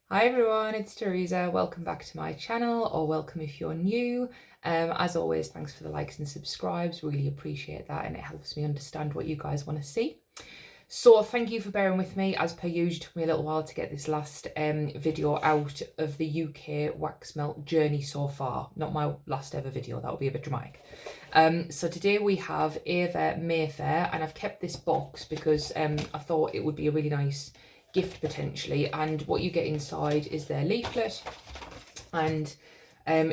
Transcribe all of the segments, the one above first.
Hi everyone, it's Teresa. Welcome back to my channel, or welcome if you're new. As always, thanks for the likes and subscribes. Really appreciate that, and it helps me understand what you guys want to see. So thank you for bearing with me. As per usual, it took me a little while to get this last video out of the UK wax melt journey so far. Not my last ever video, that would be a bit dramatic. So today we have Ava Mayfair, and I've kept this box because I thought it would be a really nice gift potentially. And what you get inside is their leaflet, and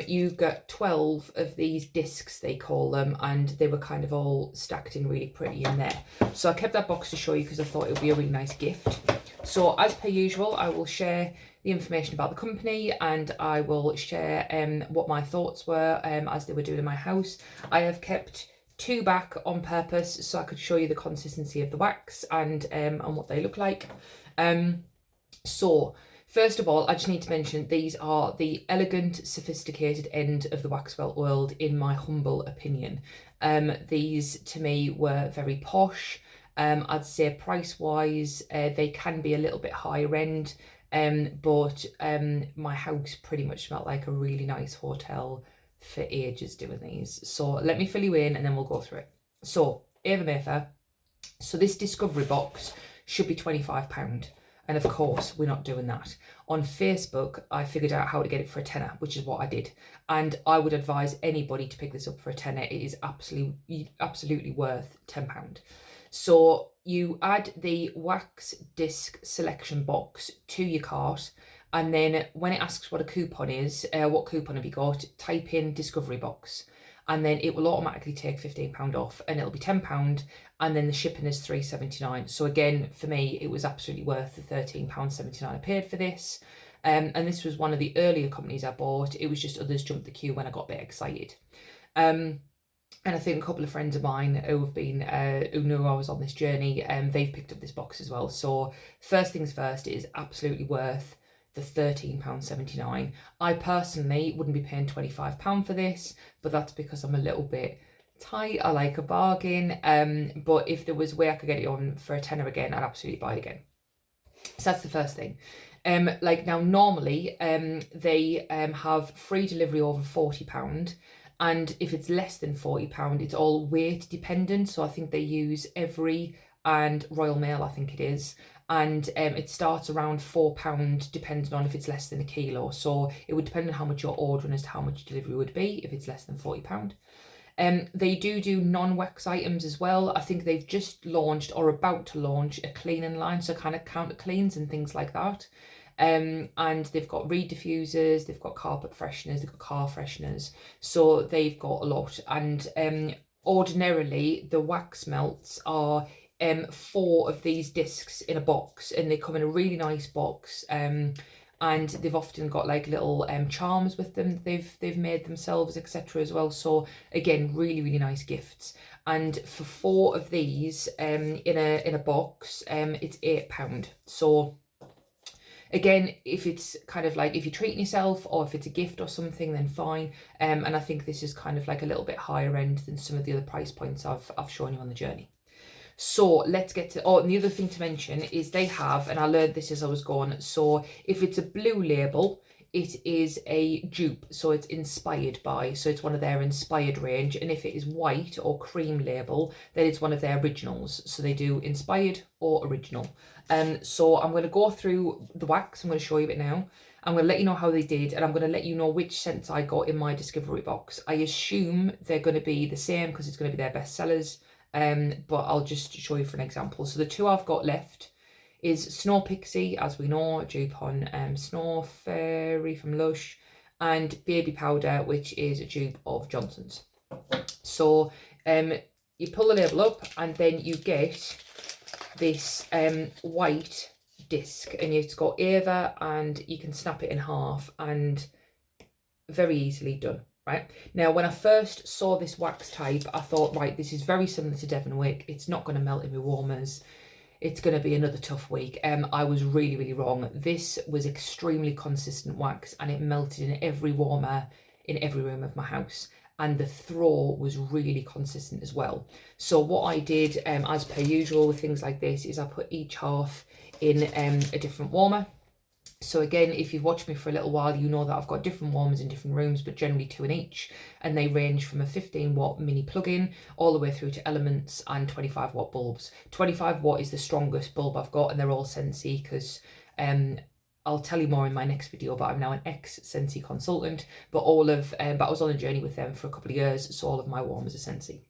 you got 12 of these discs, they call them, and they were kind of all stacked in really pretty in there. So I kept that box to show you because I thought it would be a really nice gift. So as per usual, I will share the information about the company, and I will share what my thoughts were as they were doing in my house. I have kept two back on purpose so I could show you the consistency of the wax and what they look like. So first of all, I just need to mention these are the elegant, sophisticated end of the wax melt world, in my humble opinion. These to me were very posh. I'd say price wise, they can be a little bit higher end, but my house pretty much smelled like a really nice hotel for ages doing these. So let me fill you in and then we'll go through it. So Ava Mayfair. So this discovery box should be £25. And of course, we're not doing that. On Facebook, I figured out how to get it for a tenner, which is what I did. And I would advise anybody to pick this up for a tenner. It is absolutely worth £10. So you add the wax disc selection box to your cart. And then when it asks what a coupon is, what coupon have you got, type in discovery box. And then it will automatically take £15 off, and it'll be £10, and then the shipping is £3.79. So again, for me, it was absolutely worth the £13.79 I paid for this. And this was one of the earlier companies I bought. It was just others jumped the queue when I got a bit excited. And I think a couple of friends of mine who have been, who knew I was on this journey, they've picked up this box as well. So first things first, it is absolutely worth the £13.79. I personally wouldn't be paying £25 for this, but that's because I'm a little bit tight. I like a bargain. But if there was a way I could get it on for a tenner again, I'd absolutely buy it again. So that's the first thing. Like now, normally they have free delivery over £40. And if it's less than £40, it's all weight dependent. So I think they use Every and Royal Mail, I think it is. And it starts around £4 depending on if it's less than a kilo. So it would depend on how much you're ordering as to how much delivery would be if it's less than £40. They do non-wax items as well. I think they've just launched or about to launch a cleaning line, so kind of counter cleans and things like that. And they've got reed diffusers, they've got carpet fresheners, they've got car fresheners. So they've got a lot. And ordinarily the wax melts are 4 of these discs in a box, and they come in a really nice box. And they've often got like little charms with them they've made themselves, etc. as well. So again, really nice gifts. And for 4 of these in a box, it's £8. So again, if it's kind of like if you're treating yourself or if it's a gift or something, then fine. And I think this is kind of like a little bit higher end than some of the other price points I've shown you on the journey. So let's get to, and the other thing to mention is they have, and I learned this as I was going, so if it's a blue label, it is a dupe, so it's inspired by, so it's one of their inspired range. And if it is white or cream label, then it's one of their originals. So they do inspired or original. So I'm going to go through the wax. I'm going to show you it now. I'm going to let you know how they did, and I'm going to let you know which scents I got in my discovery box. I assume they're going to be the same because it's going to be their best sellers. But I'll just show you for an example. So the 2 I've got left is Snow Pixie, as we know, a dupe on Snow Fairy from Lush, and Baby Powder, which is a dupe of Johnson's. So you pull the label up, and then you get this white disc, and it's got Ava, and you can snap it in half, and very easily done. Right, now when I first saw this wax type, I thought, right, this is very similar to Devon Wick. It's not going to melt in my warmers. It's going to be another tough week. I was really wrong. This was extremely consistent wax, and it melted in every warmer in every room of my house. And the throw was really consistent as well. So what I did, as per usual with things like this, is I put each half in a different warmer. So again, if you've watched me for a little while, you know that I've got different warmers in different rooms, but generally 2 in each. And they range from a 15 watt mini plug-in all the way through to Elements and 25 watt bulbs. 25 watt is the strongest bulb I've got, and they're all Sensi because I'll tell you more in my next video, but I'm now an ex-Sensi consultant, but but I was on a journey with them for a couple of years, so all of my warmers are Sensi.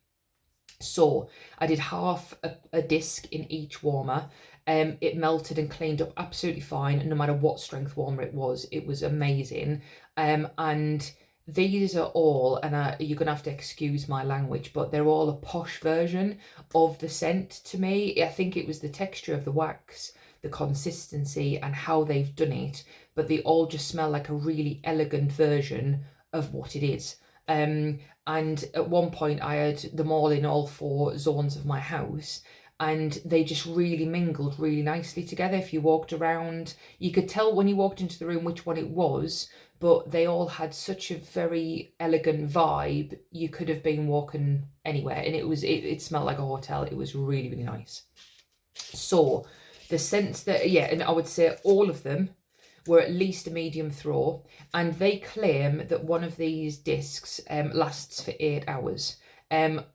So I did half a disc in each warmer. It melted and cleaned up absolutely fine, no matter what strength warmer it was. It was amazing. And these are all, and you're going to have to excuse my language, but they're all a posh version of the scent to me. I think it was the texture of the wax, the consistency, and how they've done it, but they all just smell like a really elegant version of what it is. And at one point I had them all in all 4 zones of my house, and they just really mingled really nicely together. If you walked around, you could tell when you walked into the room which one it was, but they all had such a very elegant vibe. You could have been walking anywhere, and it smelled like a hotel. It was really, really nice. So the scents that, yeah, and I would say all of them were at least a medium throw, and they claim that one of these discs lasts for 8 hours.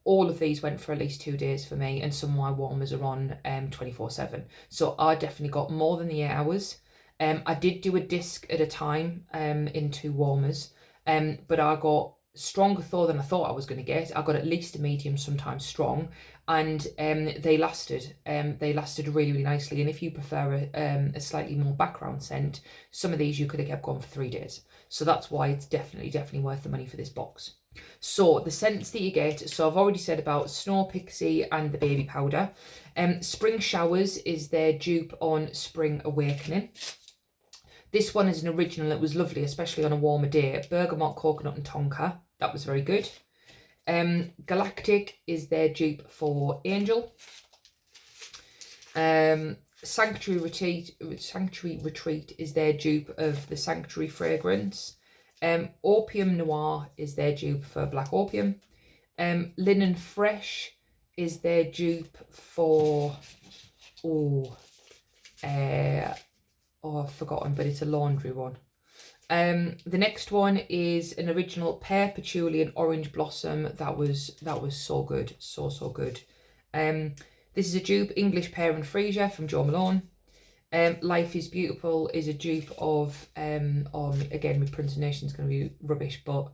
All of these went for at least 2 days for me, and some of my warmers are on 24/7. So I definitely got more than the 8 hours. I did do a disc at a time in 2 warmers, but I got stronger thaw than I thought I was going to get. I got at least a medium, sometimes strong, and they lasted really, really nicely. And if you prefer a slightly more background scent, some of these you could have kept going for 3 days. So that's why it's definitely worth the money for this box. So the scents that you get, so I've already said about Snow Pixie and the Baby Powder. Spring Showers is their dupe on Spring Awakening. This one is an original. It was lovely, especially on a warmer day. Bergamot, Coconut and Tonka. That was very good. Galactic is their dupe for Angel. Sanctuary Retreat is their dupe of the Sanctuary fragrance. Opium Noir is their dupe for Black Opium. Linen Fresh is their dupe for I've forgotten, but it's a laundry one. The next one is an original Pear, Patchouli and Orange Blossom. That was so good, so good. This is a dupe, English Pear and Freesia from Jo Malone. Life is Beautiful is a dupe of again, my pronunciation is going to be rubbish, but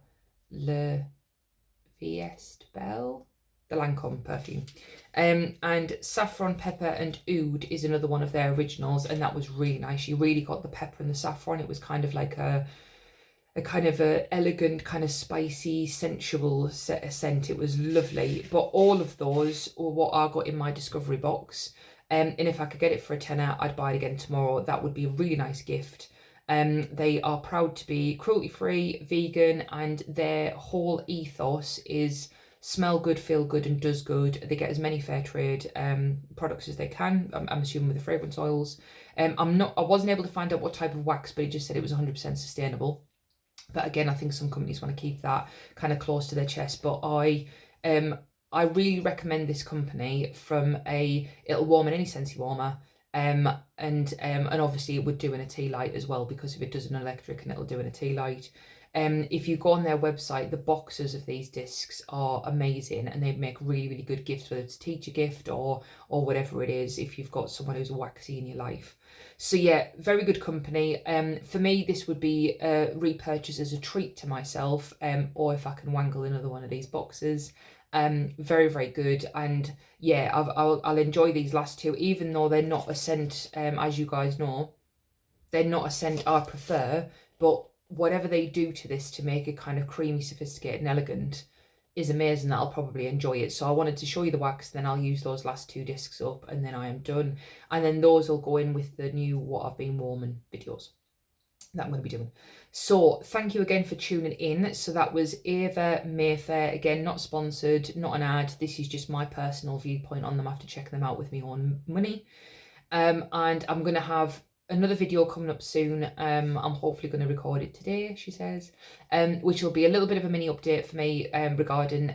Le Vieste Belle, the Lancome perfume. And Saffron, Pepper and Oud is another one of their originals, and that was really nice. You really got the pepper and the saffron. It was kind of like a kind of a elegant, kind of spicy, sensual scent. It was lovely. But all of those were what I got in my discovery box. And if I could get it for a tenner, I'd buy it again tomorrow. That would be a really nice gift. They are proud to be cruelty-free, vegan, and their whole ethos is smell good, feel good, and does good. They get as many fair trade products as they can. I'm assuming with the fragrance oils. I wasn't able to find out what type of wax, but it just said it was 100% sustainable. But again, I think some companies want to keep that kind of close to their chest. But I really recommend this company. It'll warm in any Sensi warmer. And obviously it would do in a tea light as well, because if it does an electric, and it'll do in a tea light. If you go on their website, the boxes of these discs are amazing, and they make really, really good gifts, whether it's a teacher gift or whatever it is, if you've got someone who's waxy in your life. So yeah, very good company. For me, this would be repurchased as a treat to myself, or if I can wangle another one of these boxes. Very, very good. And yeah, I'll enjoy these last 2, even though they're not a scent, as you guys know, they're not a scent I prefer, but whatever they do to this to make it kind of creamy, sophisticated and elegant is amazing. That I'll probably enjoy it. So I wanted to show you the wax, then I'll use those last 2 discs up, and then I am done. And then those will go in with the new What I've Been Warming videos that I'm going to be doing. So thank you again for tuning in. So that was Ava Mayfair. Again, not sponsored, not an ad. This is just my personal viewpoint on them after checking them out with my own money. And I'm going to have another video coming up soon. I'm hopefully going to record it today, she says, which will be a little bit of a mini update for me regarding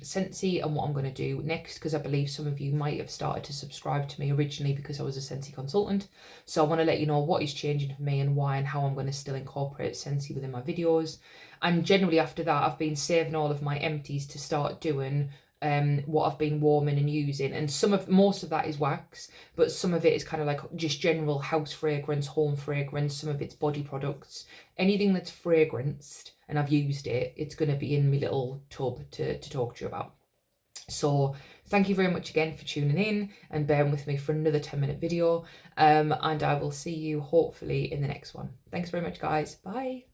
Scentsy and what I'm going to do next, because I believe some of you might have started to subscribe to me originally because I was a Scentsy consultant. So I want to let you know what is changing for me and why, and how I'm going to still incorporate Scentsy within my videos. And generally after that, I've been saving all of my empties to start doing what I've been warming and using, and most of that is wax, but some of it is kind of like just general house fragrance, home fragrance, some of it's body products, anything that's fragranced and I've used it, it's going to be in my little tub to talk to you about. So thank you very much again for tuning in and bearing with me for another 10-minute video, and I will see you hopefully in the next one. Thanks very much, guys. Bye.